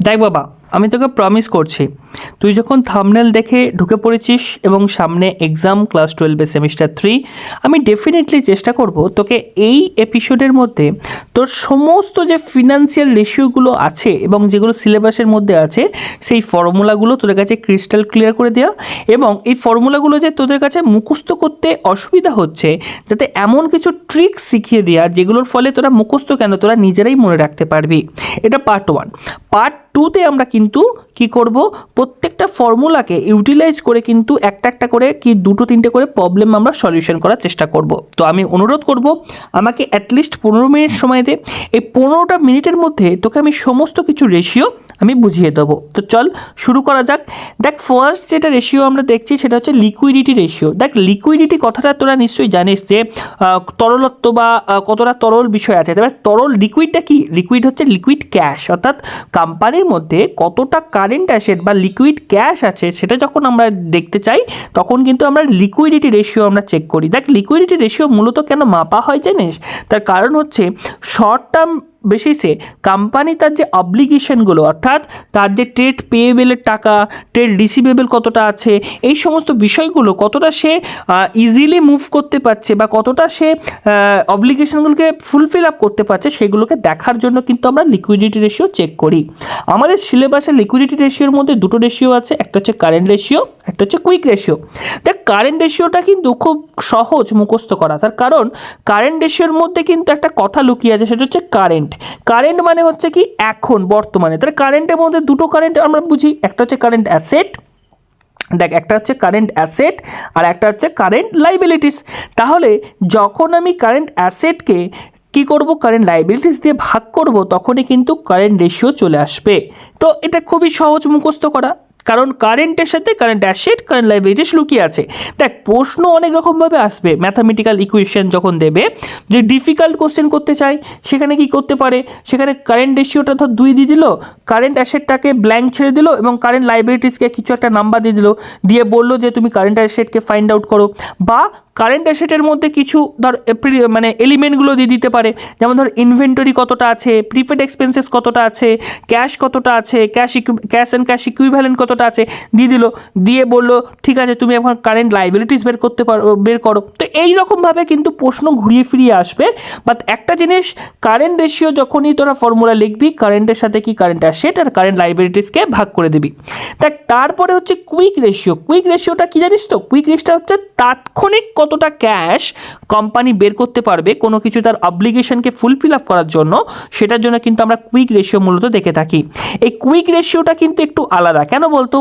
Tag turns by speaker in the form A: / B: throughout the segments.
A: দেখ বাবা, আমি তোকে প্রমিস করছি, তুই যখন থাম্বনেল দেখে ঢুকে পড়েছিস এবং সামনে এক্সাম ক্লাস 12 সেমিস্টার 3, আমি ডেফিনেটলি চেষ্টা করব তোকে এই এপিসোডের মধ্যে তোর সমস্ত যে ফিনান্সিয়াল রেশিওগুলো আছে এবং যেগুলো সিলেবাসের মধ্যে আছে সেই ফর্মুলাগুলো তোদের কাছে ক্রিস্টাল ক্লিয়ার করে দেওয়া, এবং এই ফর্মুলাগুলো যে তোদের কাছে মুখস্থ করতে অসুবিধা হচ্ছে যাতে এমন কিছু ট্রিক্স শিখিয়ে দেওয়া যেগুলোর ফলে তোরা মুখস্থ কেন, তোরা নিজেরাই মনে রাখতে পারবি। এটা পার্ট 1। পার্ট 2তে আমরা কিন্তু কি করব, প্রত্যেকটা ফর্মুলাকে ইউটিলাইজ করে কিন্তু একটা একটা করে কি 2-3টে করে প্রবলেম আমরা সলিউশন করার চেষ্টা করব। তো আমি অনুরোধ করব আমাকে অ্যাটলিস্ট 15 মিনিট সময় দে। এই 15টা মিনিটের মধ্যে তোকে আমি সমস্ত কিছু রেশিও আমি বুঝিয়ে দেবো। তো চল শুরু করা যাক। দেখ, ফার্স্ট যেটা রেশিও আমরা দেখছি সেটা হচ্ছে লিকুইডিটি রেশিও। দেখ, লিকুইডিটি কথাটা তোরা নিশ্চয়ই জানিস যে তরলত্ব বা কতটা তরল বিষয় আছে। এবার তরল লিকুইডটা কি? লিকুইড হচ্ছে লিকুইড ক্যাশ, অর্থাৎ কোম্পানির মধ্যে কতটা কারেন্ট অ্যাসেট বা লিকুইড ক্যাশ আছে সেটা যখন আমরা দেখতে চাই তখন কিন্তু আমরা লিকুইডিটি রেশিও আমরা চেক করি। দেখ, লিকুইডিটি রেশিও মূলত কেন মাপা হয় জানিস? তার কারণ হচ্ছে শর্ট টার্ম বেসিসে কোম্পানি তার যে অব্লিগেশনগুলো, অর্থাৎ তার যে ট্রেড পেয়েবেলের টাকা, ট্রেড রিসিভেবল কতটা আছে, এই সমস্ত বিষয়গুলো কতটা সে ইজিলি মুভ করতে পারছে বা কতটা সে অব্লিগেশনগুলোকে ফুলফিল আপ করতে পারছে সেগুলোকে দেখার জন্য কিন্তু আমরা লিকুইডিটি রেশিও চেক করি। আমাদের সিলেবাসে লিকুইডিটি রেশিওর মধ্যে দুটো রেশিও আছে, একটা হচ্ছে কারেন্ট রেশিও, একটা হচ্ছে কুইক রেশিও। দেখ, কারেন্ট রেশিওটা কিন্তু খুব সহজ মুখস্থ করা, তার কারণ কারেন্ট রেশিওর মধ্যে কিন্তু একটা কথা লুকিয়ে আছে, সেটা হচ্ছে কারেন্ট। কারেন্ট মানে হচ্ছে কি এখন বর্তমানে। তাহলে কারেন্টের মধ্যে দুটো কারেন্ট আমরা বুঝি, একটা হচ্ছে কারেন্ট অ্যাসেট, দেখ একটা হচ্ছে কারেন্ট অ্যাসেট আর একটা হচ্ছে কারেন্ট লাইবিলিটিস। তাহলে যখন আমি কারেন্ট অ্যাসেটকে কী করব, কারেন্ট লাইবিলিটিস দিয়ে ভাগ করব, তখনই কিন্তু কারেন্ট রেশিও চলে আসবে। তো এটা খুবই সহজ মুখস্থ করা, কারণ কারেন্টের সাথে কারেন্ট অ্যাসেট, কারেন্ট লাইবিলিটিস লুকিয়ে আছে। দেখ, প্রশ্ন অনেক রকমভাবে আসবে। ম্যাথামেটিক্যাল ইকুয়েশন যখন দেবে, যে ডিফিকাল্ট কোশ্চেন করতে চাই সেখানে কি করতে পারে, সেখানে কারেন্ট রেশিওটা ধর 2 দিয়ে দিল, কারেন্ট অ্যাসেটটাকে ব্ল্যাঙ্ক ছেড়ে দিল এবং কারেন্ট লাইবিলিটিসকে কিছু একটা নাম্বার দিয়ে দিল, দিয়ে বললো যে তুমি কারেন্ট অ্যাসেটকে ফাইন্ড আউট করো। বা কারেন্ট অ্যাসেটের মধ্যে কিছু ধর মানে এলিমেন্টগুলো দিয়ে দিতে পারে, যেমন ধর ইনভেন্টরি কতটা আছে, প্রিপেড এক্সপেন্সেস কতটা আছে, ক্যাশ কতটা আছে, ক্যাশ অ্যান্ড ক্যাশ ইকুইভ্যালেন্ট কতটা আছে দিয়ে দিল, দিয়ে বললো ঠিক আছে তুমি এখন কারেন্ট লাইবিলিটিস বের করো। তো এই রকমভাবে কিন্তু প্রশ্ন ঘুরিয়ে ফিরিয়ে আসবে। বাট একটা জিনিস, কারেন্ট রেশিও যখনই তোরা ফর্মুলা লিখবি, কারেন্টের সাথে কি কারেন্ট অ্যাসেট আর কারেন্ট লাইবিলিটিসকে ভাগ করে দিবি। দেখ, তারপরে হচ্ছে কুইক রেশিও। কুইক রেশিওটা কি জানিস তো? কুইক রেশিওটা হচ্ছে তাৎক্ষণিক কতটা ক্যাশ কোম্পানি বের করতে পারবে কোনো কিছু তার অব্লিগেশনকে ফুলফিল আপ করার জন্য, সেটার জন্য কিন্তু আমরা কুইক রেশিও মূলত দেখে থাকি। এই কুইক রেশিওটা কিন্তু একটু আলাদা। কেন বলতো?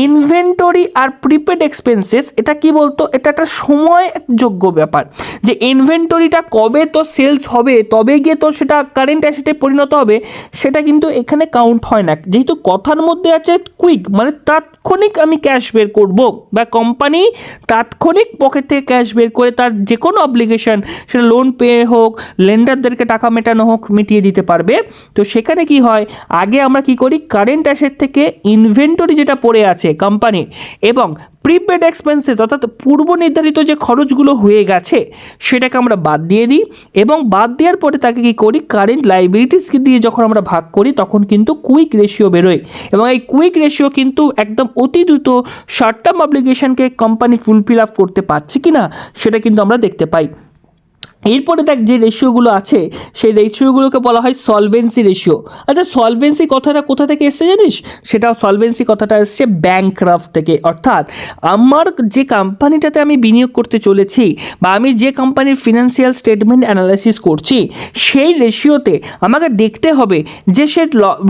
A: ইনভেন্টরি আর প্রিপেড এক্সপেন্সেস এটা কি বলতো, এটা একটা সময়যোগ্য ব্যাপার, যে ইনভেন্টরিটা কবে তো সেলস হবে তবে গিয়ে তো সেটা কারেন্ট অ্যাসেটে পরিণত হবে, সেটা কিন্তু এখানে কাউন্ট হয় না। যেহেতু কথার মধ্যে আছে কুইক, মানে তাৎক্ষণিক আমি ক্যাশ বের করব, বা কোম্পানি তাৎক্ষণিক পকেট থেকে ক্যাশ বের করে তার যে কোনো অব্লিগেশন, সেটা লোন পে হোক, লেন্ডারদেরকে টাকা মেটানো হোক, মিটিয়ে দিতে পারবে। তো সেখানে কি হয়, আগে আমরা কি করি, কারেন্ট অ্যাসেট থেকে ইনভেন্টরি যেটা পড়ে আছে কোম্পানির এবং প্রিপেড এক্সপেন্সেস অর্থাৎ পূর্ব নির্ধারিত যে খরচগুলো হয়ে গেছে সেটাকে আমরা বাদ দিয়ে দিই, এবং বাদ দেওয়ার পরে তাকে কি করি, কারেন্ট লাইবিলিটিসকে দিয়ে যখন আমরা ভাগ করি তখন কিন্তু কুইক রেশিও বেরোয়। এবং এই কুইক রেশিও কিন্তু একদম অতি দ্রুত শর্ট টার্ম অব্লিগেশনকে কোম্পানি ফুলফিল আপ করতে পারছে কি না সেটা কিন্তু আমরা দেখতে পাই। এরপরে দেখ, যে রেশিওগুলো আছে সেই রেশিওগুলোকে বলা হয় সলভেন্সি রেশিও। আচ্ছা, সলভেন্সি কথাটা কোথা থেকে এসছে জানিস? সেটা সলভেন্সি কথাটা এসছে ব্যাংকরাফট থেকে। অর্থাৎ আমার যে কোম্পানিটাতে আমি বিনিয়োগ করতে চলেছি বা আমি যে কোম্পানির ফিনান্সিয়াল স্টেটমেন্ট অ্যানালাইসিস করছি, সেই রেশিওতে আমাকে দেখতে হবে যে সে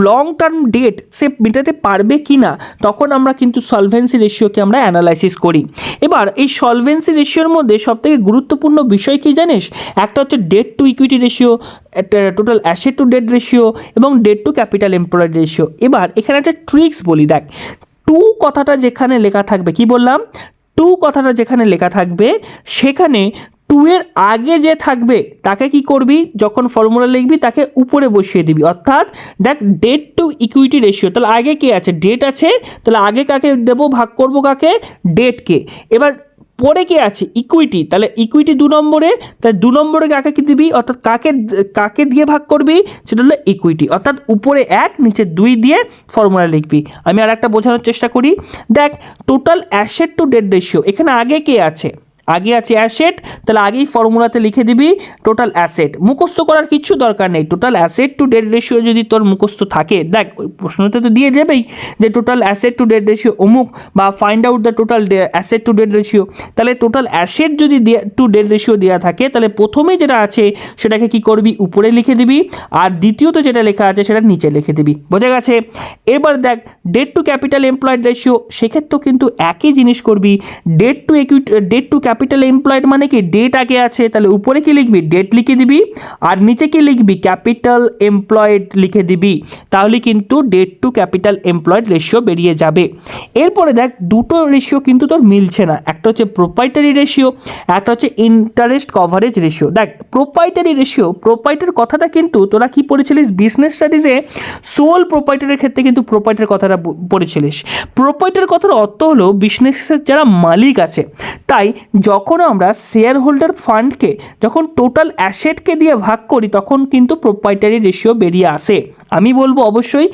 A: লং টার্ম ডেট সে মেটাতে পারবে কি না, তখন আমরা কিন্তু সলভেন্সি রেশিওকে আমরা অ্যানালাইসিস করি। এবার এই সলভেন্সি রেশিওর মধ্যে সবথেকে গুরুত্বপূর্ণ বিষয় কি জানিস? একটা হচ্ছে debt to equity ratio, total asset to debt ratio এবং debt to capital employed ratio. এবার এখানে একটা ট্রিক্স বলি। দেখ, টু কথাটা যেখানে লেখা থাকবে, কি বললাম, টু কথাটা যেখানে লেখা থাকবে সেখানে টু এর আগে যে থাকবে তাকে কি করবি, যখন ফর্মুলা লিখবি তাকে উপরে বসিয়ে দিবি। অর্থাৎ দেখ, ডেট টু ইকুইটি রেশিও, তাহলে আগে কি আছে, ডেট আছে, তাহলে আগে কাকে দেবো, ভাগ করবো কাকে, ডেটকে। এবার পরে কে আছে ইকুইটি, তাহলে ইকুইটি 2 নম্বরে, তাহলে 2 নম্বরে কাকে কি দিবি অর্থাৎ কাকে দিয়ে ভাগ করবি সেটা হলো ইকুইটি, অর্থাৎ উপরে 1 নিচে 2 দিয়ে ফর্মুলা লিখবি। আমি আর একটা বোঝানোর চেষ্টা করি, দেখ total asset to debt ratio, এখানে আগে কে আছে, আগে আছে অ্যাসেট, তাহলে আগেই ফর্মুলাতে লিখে দিবি টোটাল অ্যাসেট, মুখস্থ করার কিচ্ছু দরকার নেই। Total asset to debt ratio যদি তোর মুখস্থ থাকে, দেখ ওই প্রশ্নতে তো দিয়ে দেবেই যে total asset to debt ratio অমুক বা find out the total asset to debt ratio, তাহলে টোটাল অ্যাসেট যদি টু ডেট রেশিও দেওয়া থাকে তাহলে প্রথমে যেটা আছে সেটাকে কি করবি উপরে লিখে দিবি, আর দ্বিতীয়ত যেটা লেখা আছে সেটা নিচে লিখে দিবি। বোঝা গেছে? এবার দেখ debt to capital employed ratio, সেক্ষেত্রেও কিন্তু একই জিনিস করবি। ডেট টু ক্যাপিটাল এমপ্লয়েড মানে কি, ডেট আগে আছে তাহলে উপরে কি লিখবি ডেট লিখে দিবি, আর নিচে কি লিখবি ক্যাপিটাল এমপ্লয়েড লিখে দিবি, তাহলে কিন্তু debt to capital employed ratio বেরিয়ে যাবে। এরপরে দেখ দুটো রেশিও কিন্তু তোর মিলছে না, একটা হচ্ছে প্রোপ্রাইটারি রেশিও, একটা হচ্ছে ইন্টারেস্ট কভারেজ রেশিও। দেখ প্রোপ্রাইটারি রেশিও, প্রোপ্রাইটার কথাটা কিন্তু তোরা কি পড়েছিলিস বিজনেস স্টাডিজে, সোল প্রোপ্রাইটারের ক্ষেত্রে কিন্তু প্রোপ্রাইটার কথাটা পড়েছিলিস। প্রোপ্রাইটার কথার অর্থ হলো বিজনেসের যারা মালিক আছে। তাই যখন আমরা শেয়ার হোল্ডার ফান্ডকে যখন টোটাল অ্যাসেটকে দিয়ে ভাগ করি তখন কিন্তু প্রোপ্রাইটারি রেশিও বেরিয়ে আসে। আমি বলবো অবশ্যই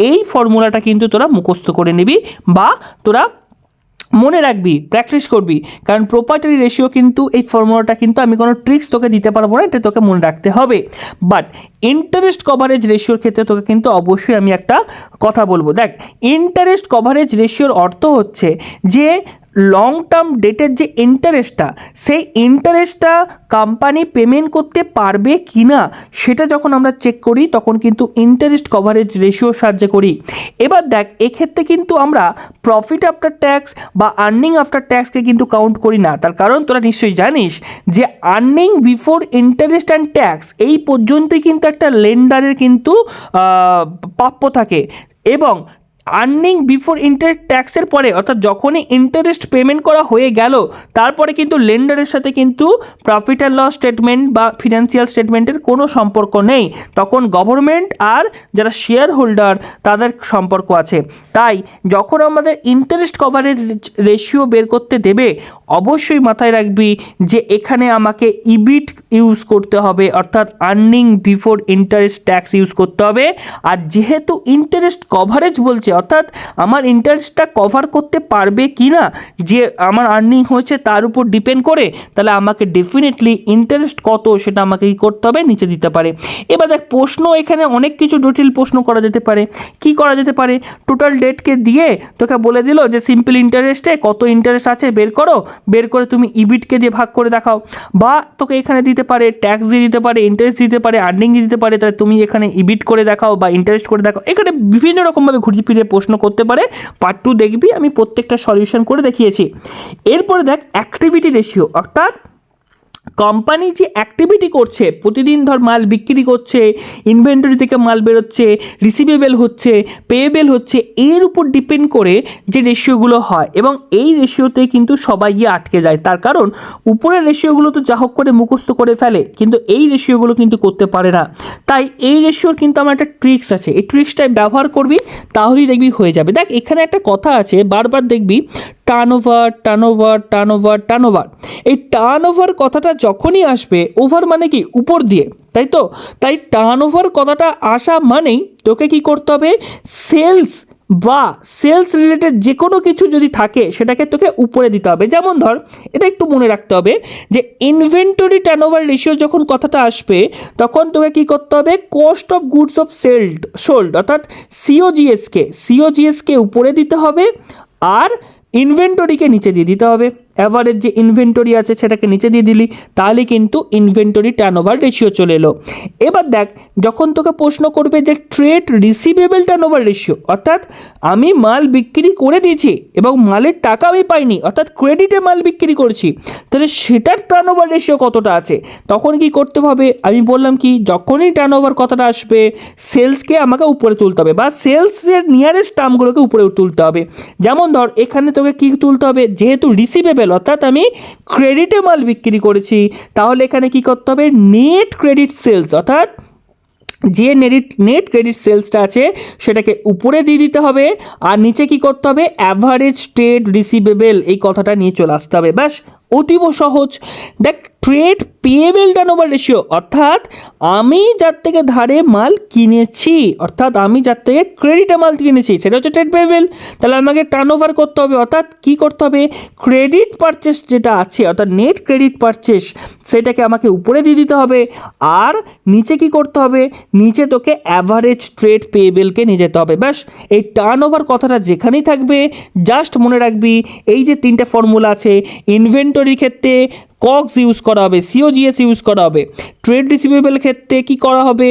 A: এই ফর্মুলাটা কিন্তু তোরা মুখস্থ করে নিবি বা তোরা মনে রাখবি, প্র্যাকটিস করবি, কারণ প্রোপ্রাইটারি রেশিও কিন্তু এই ফর্মুলাটা কিন্তু আমি কোনো ট্রিক্স তোকে দিতে পারবো না, এটা তোকে মনে রাখতে হবে। বাট ইন্টারেস্ট কভারেজ রেশিওর ক্ষেত্রে তোকে কিন্তু অবশ্যই আমি একটা কথা বলবো। দেখ ইন্টারেস্ট কভারেজ রেশিওর অর্থ হচ্ছে যে লং টার্ম ডেটের যে ইন্টারেস্টটা, সেই ইন্টারেস্টটা কোম্পানি পেমেন্ট করতে পারবে কি না সেটা যখন আমরা চেক করি তখন কিন্তু ইন্টারেস্ট কভারেজ রেশিওর সাহায্যে করি। এবার দেখ এক্ষেত্রে কিন্তু আমরা প্রফিট আফটার ট্যাক্স বা আর্নিং আফটার ট্যাক্সকে কিন্তু কাউন্ট করি না, তার কারণ তোরা নিশ্চয়ই জানিস যে earning before interest and tax এই পর্যন্তই কিন্তু একটা লেন্ডারের কিন্তু প্রাপ্য থাকে, এবং আর্নিং বিফোর ইন্টারেস্ট ট্যাক্সের পরে অর্থাৎ যখনই ইন্টারেস্ট পেমেন্ট করা হয়ে গেল তারপরে কিন্তু লেন্ডারের সাথে কিন্তু প্রফিট অ্যান্ড লস স্টেটমেন্ট বা ফিনান্সিয়াল স্টেটমেন্টের কোনো সম্পর্ক নেই, তখন গভর্নমেন্ট আর যারা শেয়ার হোল্ডার তাদের সম্পর্ক আছে। তাই যখন আমাদের ইন্টারেস্ট কভারেজ রেশিও বের করতে দেবে অবশ্যই মাথায় রাখবি যে এখানে আমাকে ইবিট ইউজ করতে হবে, অর্থাৎ earning before interest tax use করতে হবে। আর যেহেতু ইন্টারেস্ট কভারেজ বলছে অর্থাৎ আমার ইন্টারেস্টটা কভার করতে পারবে কি না যে আমার আর্নিং হয়েছে তার উপর ডিপেন্ড করে, তাহলে আমাকে ডেফিনেটলি ইন্টারেস্ট কত সেটা আমাকে কী করতে হবে নিচে দিতে পারে। এবার দেখ প্রশ্ন এখানে অনেক কিছু জটিল প্রশ্ন করা যেতে পারে। কি করা যেতে পারে, টোটাল ডেটকে দিয়ে তোকে বলে দিল যে সিম্পল ইন্টারেস্টে কত ইন্টারেস্ট আছে বের করো, বের করে তুমি ইবিটকে দিয়ে ভাগ করে দেখাও, বা তোকে এখানে দিতে পারে ট্যাক্স দিয়ে দিতে পারে, ইন্টারেস্ট দিতে পারে, আর্নিং দিতে পারে, তাহলে তুমি এখানে ইবিট করে দেখাও বা ইন্টারেস্ট করে দেখাও। এখানে বিভিন্ন রকমভাবে ঘুরিয়ে ফিরে প্রশ্ন করতে পারে। পার্ট 2 দেখবি, আমি প্রত্যেকটা সলিউশন করে দেখিয়েছি। এরপরে দেখ অ্যাক্টিভিটি রেশিও, অর্থাৎ কোম্পানি যে অ্যাক্টিভিটি করছে, প্রতিদিন ধর মাল বিক্রি করছে, ইনভেন্টরি থেকে মাল বেরোচ্ছে, রিসিভেবল হচ্ছে, পেয়েবেল হচ্ছে, এর উপর ডিপেন্ড করে যে রেশিওগুলো হয়, এবং এই রেশিওতে কিন্তু সবাই গিয়ে আটকে যায়। তার কারণ উপরের রেশিওগুলো তো যা হোক করে মুখস্থ করে ফেলে, কিন্তু এই রেশিওগুলো কিন্তু করতে পারে না। তাই এই রেশিওর কিন্তু আমার একটা ট্রিক্স আছে, এই ট্রিক্সটাই ব্যবহার করবি তাহলেই দেখবি হয়ে যাবে। দেখ এখানে একটা কথা আছে, বারবার দেখবি টার্নওভার টার্নওভার টার্নওভার টার্নওভার, এই টার্নওভার কথাটা যখনই আসবে, ওভার মানে কি উপর দিয়ে, তাই তো, তাই টার্নওভার কথাটা আসা মানেই তোকে কি করতে হবে, সেলস বা সেলস রিলেটেড যে কোনো কিছু যদি থাকে সেটাকে তোকে উপরে দিতে হবে। যেমন ধর এটা একটু মনে রাখতে হবে যে ইনভেন্টরি টার্নওভার রেশিও যখন কথাটা আসবে তখন তোকে কী করতে হবে, cost of goods of sold অর্থাৎ সিওজিএসকে উপরে দিতে হবে, আর ইনভেন্টরিকে নিচে দিয়ে দিতে হবে। অ্যাভারেজ যে ইনভেন্টরি আছে সেটাকে নিচে দিয়ে দিলি, তাহলে কিন্তু ইনভেন্টরি টার্নওভার রেশিও চলে এলো। এবার দেখ যখন তোকে প্রশ্ন করবে যে ট্রেড রিসিভেবল টার্নওভার রেশিও, অর্থাৎ আমি মাল বিক্রি করে দিয়েছি এবং মালের টাকা আমি পাইনি, অর্থাৎ ক্রেডিটে মাল বিক্রি করেছি, তাহলে সেটার টার্নওভার রেশিও কতটা আছে, তখন কি করতে হবে, আমি বললাম কি যখনই টার্নওভার কথাটা আসবে সেলসকে আমাকে উপরে তুলতে হবে বা সেলসের নিয়ারেস্ট টার্মগুলোকে উপরে তুলতে হবে। যেমন ধর এখানে তোকে কি তুলতে হবে, যেহেতু রিসিভেবল অর্থাৎ আমি ক্রেডিটে মাল বিক্রি করেছি, তাহলে এখানে কি করতে হবে, নেট ক্রেডিট সেলস অর্থাৎ যে নেট ক্রেডিট সেলসটা আছে সেটাকে উপরে দিয়ে দিতে হবে, আর নিচে কি করতে হবে, অ্যাভারেজ ট্রেড রিসিভেবল এই কথাটা নিয়ে চলে আসতে হবে। ব্যাস অতীব সহজ। দেখ ট্রেড পেয়েবেল টার্নওভার রেশিও, অর্থাৎ আমি যার থেকে ধারে মাল কিনেছি, অর্থাৎ আমি যার থেকে ক্রেডিটে মাল কিনেছি সেটা হচ্ছে ট্রেড পেয়েবেল। তাহলে আমাকে টার্নওভার করতে হবে, অর্থাৎ কী করতে হবে, ক্রেডিট পারচেস যেটা আছে অর্থাৎ নেট ক্রেডিট পারচেস সেটাকে আমাকে উপরে দিয়ে দিতে হবে। আর নিচে কি করতে হবে, নিচে তোকে অ্যাভারেজ ট্রেড পেয়েবেলকে নিয়ে যেতে হবে। ব্যাস এই টার্নওভার কথাটা যেখানেই থাকবে জাস্ট মনে রাখবি এই যে তিনটে ফর্মুলা আছে। ইনভেন্টরির ক্ষেত্রে কক্স ইউজ করা হবে, সিওজিএস ইউজ করা হবে, ট্রেড রিসিভেবল ক্ষেত্রে কি করা হবে,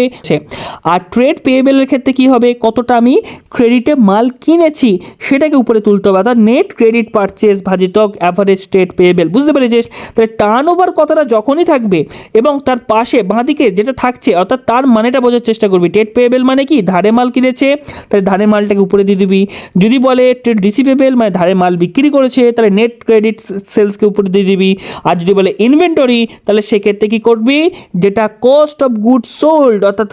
A: আর ট্রেড পেয়েবেলের ক্ষেত্রে কি হবে, কতটা আমি ক্রেডিটে মাল কিনেছি সেটাকে উপরে তুলতে হবে, অর্থাৎ নেট ক্রেডিট পারচেস ভাজিতক অ্যাভারেজ ট্রেড পেয়েবেল। বুঝতে পেরেছিস? তাহলে টার্নওভার কথাটা যখনই থাকবে এবং তার পাশে বাঁদিকে যেটা থাকছে অর্থাৎ তার মানেটা বোঝার চেষ্টা করবি। ট্রেড পেয়েবেল মানে কি, ধারে মাল কিনেছে তাহলে ধারে মালটাকে উপরে দিয়ে দিবি। যদি বলে ট্রেড রিসিভেবল মানে ধারে মাল বিক্রি করেছে তাহলে নেট ক্রেডিট সেলসকে উপরে দিয়ে দিবি। আর যদি বলে ইনভেন্টরি তাহলে সেক্ষেত্রে কী করবি, যেটা কস্ট অফ গুড সোল্ড অর্থাৎ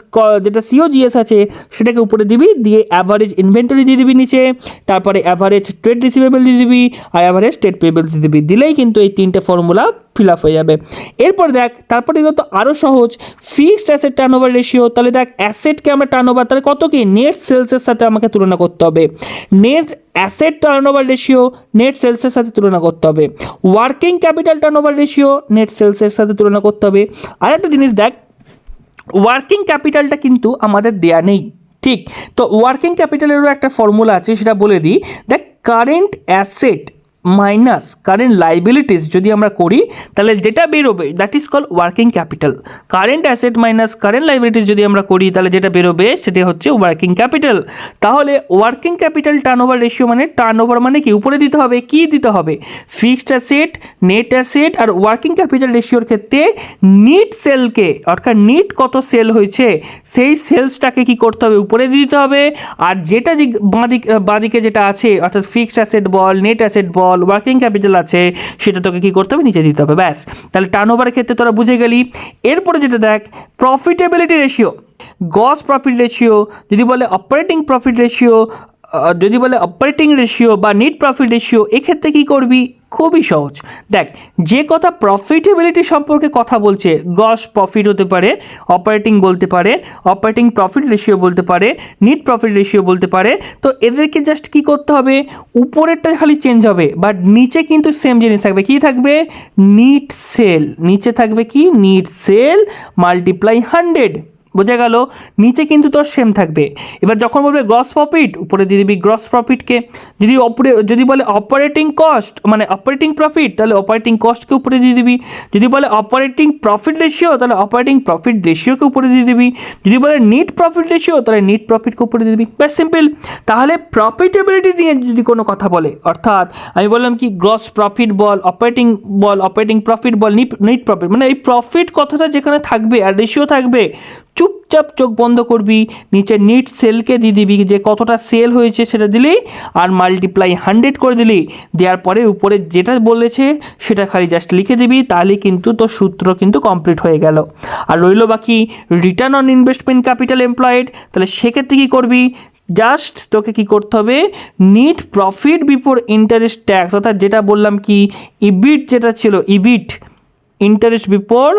A: যেটা সিওজিএস আছে সেটাকে উপরে দিবি, দিয়ে অ্যাভারেজ ইনভেন্টরি দিয়ে দিবি নিচে, তারপরে অ্যাভারেজ ট্রেড রিসিভেবল দিয়ে দিবি আর অ্যাভারেজ ট্রেড পেয়েবল দিয়ে দিবি। দিলেই কিন্তু এই তিনটে ফর্মুলা ফিল আপ হয়ে যাবে। এরপর দেখ তারপরে কিন্তু আরও সহজ, ফিক্সড অ্যাসেট টার্নওভার রেশিও। তাহলে দেখ অ্যাসেটকে আমরা টার্নওভার তাহলে কত কি, নেট সেলসের সাথে আমাকে তুলনা করতে হবে। Net asset turnover ratio net সেলসের সাথে তুলনা করতে হবে। Working capital turnover ratio net সেলসের সাথে তুলনা করতে হবে। আর একটা জিনিস দেখ, ওয়ার্কিং ক্যাপিটালটা কিন্তু আমাদের দেয়া নেই, ঠিক? তো ওয়ার্কিং ক্যাপিটালেরও একটা ফর্মুলা আছে, সেটা বলে দিই। দেখ current asset minus current liabilities যদি আমরা করি তাহলে যেটা বেরোবে that is call working capital. Current asset minus current liabilities যদি আমরা করি তাহলে যেটা বেরোবে সেটা হচ্ছে ওয়ার্কিং ক্যাপিটাল। তাহলে ওয়ার্কিং ক্যাপিটাল টার্নওভার রেশিও মানে টার্নওভার মানে কি, উপরে দিতে হবে, কি দিতে হবে, ফিক্সড অ্যাসেট, নেট অ্যাসেট আর ওয়ার্কিং ক্যাপিটাল রেশিওর ক্ষেত্রে নিট সেলকে অর্থাৎ নিট কত সেল হয়েছে সেই সেলসটাকে কি করতে হবে, উপরে দিতে হবে। আর যেটা যে বাঁদিকে যেটা আছে অর্থাৎ ফিক্সড অ্যাসেট বল, নেট অ্যাসেট বল, ওয়ার্কিং ক্যাপিটাল আছে সেটা তোকে কি করতে হবে, নিচে দিতে হবে। ব্যাস, তাহলে টার্নওভারের ক্ষেত্রে তোরা বুঝে গেলি। এরপরে যেটা দেখ profitability ratio, gross profit ratio, যদি বলে অপারেটিং প্রফিট রেশিও, যদি বলে অপারেটিং রেশিও বা নেট প্রফিট রেশিও, এক্ষেত্রে কী করবি, খুবই সহজ। দেখ যে কথা প্রফিটেবিলিটি সম্পর্কে কথা বলছে, গ্রস প্রফিট হতে পারে, অপারেটিং বলতে পারে, অপারেটিং প্রফিট রেশিও বলতে পারে, নেট প্রফিট রেশিও বলতে পারে। তো এদেরকে জাস্ট কি করতে হবে, উপরেরটা খালি চেঞ্জ হবে বাট নিচে কিন্তু সেম জিনিস থাকবে। কি থাকবে, নিট সেল, নিচে থাকবে কি, নিট সেল মাল্টিপ্লাই 100। বোঝা গেল, নিচে কিন্তু তোর সেম থাকবে। এবার যখন বলবে গ্রস প্রফিট উপরে দিয়ে দিবি গ্রস প্রফিটকে, যদি বলে অপারেটিং কস্ট মানে অপারেটিং প্রফিট তাহলে অপারেটিং কস্টকে উপরে দিয়ে দিবি, যদি বলে অপারেটিং প্রফিট রেশিও তাহলে অপারেটিং প্রফিট রেশিওকে উপরে দিয়ে দিবি, যদি বলে নেট প্রফিট রেশিও তাহলে নেট প্রফিটকে উপরে দিয়ে দিবি। ব্যাস সিম্পল। তাহলে প্রফিটেবিলিটি নিয়ে যদি কোনো কথা বলে, অর্থাৎ আমি বললাম কি গ্রস প্রফিট বল, অপারেটিং প্রফিট বল, নেট প্রফিট, মানে এই প্রফিট কথাটা যেখানে থাকবে আর রেশিও থাকবে চুপচাপ চোখ বন্ধ করবি, নিচে নিট সেলকে দিয়ে দিবি যে কতটা সেল হয়েছে সেটা দিলি আর মাল্টিপ্লাই 100 করে দিলি, দেওয়ার পরে উপরে যেটা বলেছে সেটা খালি জাস্ট লিখে দিবি, তাহলে কিন্তু তোর সূত্র কিন্তু কমপ্লিট হয়ে গেল। আর রইল বাকি return on investment capital employed, তাহলে সেক্ষেত্রে কী করবি, জাস্ট তোকে কি করতে হবে, NEET profit before interest tax, অর্থাৎ যেটা বললাম কি ইবিট যেটা ছিল, ইবিট ইন্টারেস্ট বিফোর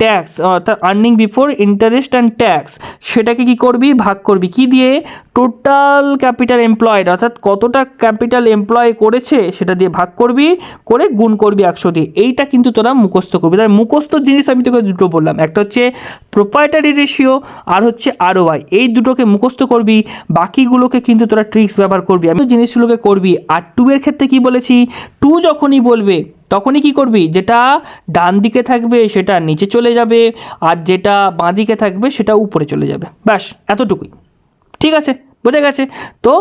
A: ট্যাক্স অর্থাৎ earning before interest and tax, সেটাকে কি করবি, ভাগ করবি কি দিয়ে, টোটাল ক্যাপিটাল এমপ্লয়েড অর্থাৎ কতটা ক্যাপিটাল এমপ্লয় করেছে সেটা দিয়ে ভাগ করবি, করে গুণ করবি 100 দিয়ে। এইটা কিন্তু তোরা মুখস্থ করবি। তাই মুখস্থ জিনিস আমি তোকে দুটো বললাম, একটা হচ্ছে প্রোপ্রাইটারি রেশিও আর হচ্ছে ROI, এই দুটোকে মুখস্থ করবি, বাকিগুলোকে কিন্তু তোরা ট্রিক্স ব্যবহার করবি, আমি জিনিসগুলোকে করবি। আর 2 এর ক্ষেত্রে কি বলেছি, 2 যখনই বলবে তখনই কি করবি, যেটা ডান দিকে থাকবে সেটা নিচে চলে যাবে আর যেটা বাঁ দিকে থাকবে সেটা উপরে চলে যাবে। ব্যাস এতটুকুই, ঠিক আছে, বোঝা গেছে তো?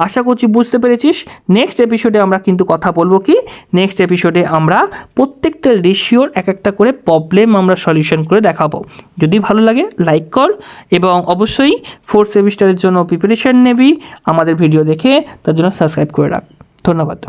A: আশা করছি বুঝতে পেরেছিস। নেক্সট এপিসোডে আমরা কিন্তু কথা বলবো কি, নেক্সট এপিসোডে আমরা প্রত্যেকটা রেশিওর এক একটা করে প্রবলেম আমরা সলিউশন করে দেখাবো। যদি ভালো লাগে লাইক কর এবং অবশ্যই 4th সেমিস্টারের জন্য প্রিপারেশন নেবি, আমাদের ভিডিও দেখে তার জন্য সাবস্ক্রাইব করে রাখ। ধন্যবাদ।